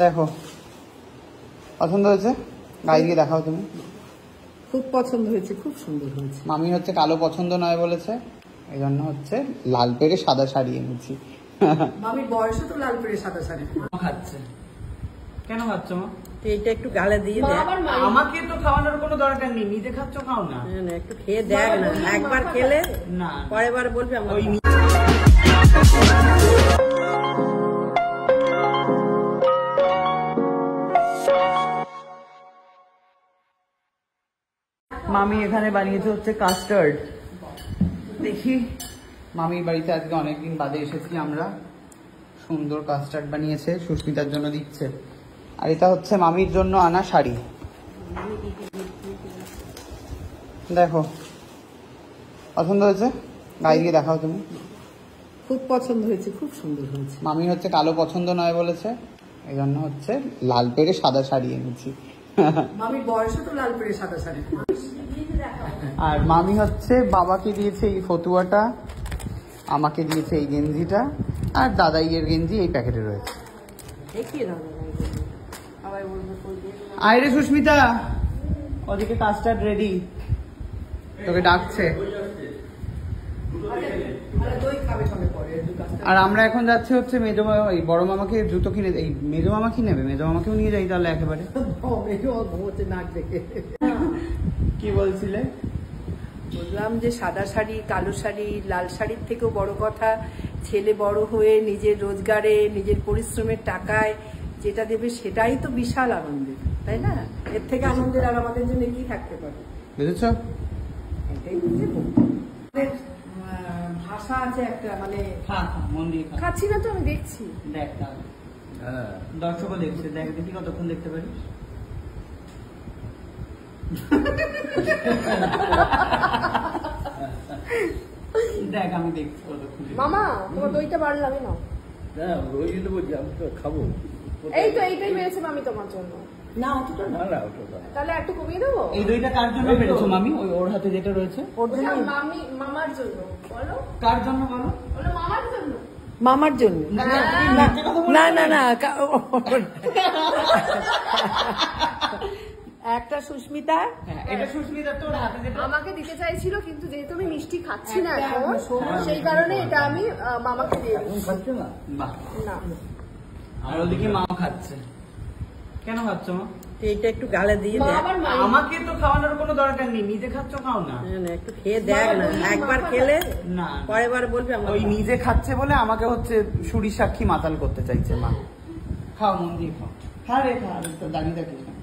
দেখো পছন্দ হয়েছে? গায়ে দিয়ে দেখাও তুমি। খুব পছন্দ হয়েছে, খুব সুন্দর হয়েছে। মামি হচ্ছে কালো পছন্দ নয় বলেছে, এই জন্য হচ্ছে লাল পেরে সাদা শাড়ি এনেছি। মামির বয়সে তো লাল পেরে সাদা শাড়ি খাচ্ছে। কেন খাচ্ছ মা? এইটা একটু গালে দিয়ে দেখ। আমাকে তো খাওয়ানোর কোনো দরকার নেই, নিজে খাচ্ছ, খাও না। না একটু খেয়ে দেখ না, একবার খেলে না পরের বার বলবি আমার। মামি এখানে বানিয়েছে হচ্ছে কাস্টার্ড। দেখি, মামির বাড়িতে আজকে অনেকদিন বাদে এসেছি আমরা। সুন্দর কাস্টার্ড বানিয়েছে, সুস্মিতার জন্য দিচ্ছে। আর এটা হচ্ছে মামির জন্য আনা শাড়ি। দেখো পছন্দ হয়েছে? গায়ে দিয়ে দেখাও তুমি। খুব পছন্দ হয়েছে, খুব সুন্দর হয়েছে। মামি হচ্ছে কালো পছন্দ নয় বলেছে, এই জন্য হচ্ছে লাল পেরে সাদা শাড়ি এনেছি। মামির বয়সে তো লাল পেরে সাদা শাড়ি। আর মামি হচ্ছে বাবাকে দিয়েছে এই ফতুয়াটা, আমাকে দিয়েছে এই গেঞ্জিটা, আর দাদাইয়ের গেঞ্জি এই প্যাকেটে রয়েছে। আরে সুস্মিতা, ওদিকে কাস্টার্ড রেডি, তোকে ডাকছে। আর আমরা এখন যাচ্ছি হচ্ছে মেজো মামা, এই বড় মামাকে জুতো কিনে, এই মেজো মামা কি নেবে, মেজো মামাকেও নিয়ে যাই তাহলে একেবারে। কি বলছিলে? বললাম যে সাদা শাড়ি, কালো শাড়ি, লাল শাড়ির থেকেও বড় কথা, ছেলে বড় হয়ে নিজের রোজগারে, নিজের পরিশ্রমের টাকায় যেটা দেবে সেটাই তো বিশাল আনন্দের, তাই না? এর থেকে আনন্দের আর আমাদের জন্য কি থাকতে পারে? বুঝেছ? এটাই বুঝে ভাষা আছে একটা, মানে খাচ্ছি না তো আমি দেখছি। দেখ দর্শকও দেখছে, দেখ দেখি কতক্ষণ দেখতে পারি। দেখ আমি দেখছি কতক্ষণ। মামা তোমার দইটা বাড়লাম না। খাবো। এই তো এইটাই বেড়েছে মামি তোমার জন্য। না অতটা না, তাহলে একটু কমিয়ে দেবো। এই দইটা কার জন্য পেরেছো মামি? ওর হাতে যেটা রয়েছে মামি মামার জন্য। বলো কার জন্য বলো? বলো মামার জন্য। মামার জন্য। না না না, একটা সুস্মিতা, এটা সুস্মিতা তোর হাতে যেটা আমাকে দিতে চাইছিল, কিন্তু যেহেতু আমি মিষ্টি খাচ্ছি না এখন, সেই কারণে এটা আমি মামাকে দিয়ে দিচ্ছি। বাহ। না আর ওদিকে মাও খাচ্ছে। কেন খাচ্ছ মা? এইটা একটু গালে দিয়ে দেখ। আমাকে তো খাওয়ানোর কোনো দরকার নেই, নিজে খাচ্ছ, খাও না। একটু খেয়ে দেখ না, একবার খেলে না পরের বার বলবি আমার। ওই নিজে খাচ্ছে বলে আমাকে হচ্ছে সুরি সাক্ষী মাতাল করতে চাইছে মা। খাও, মন দিয়ে খাও। খা রে খা, দাঁড়িয়ে থাকিস না।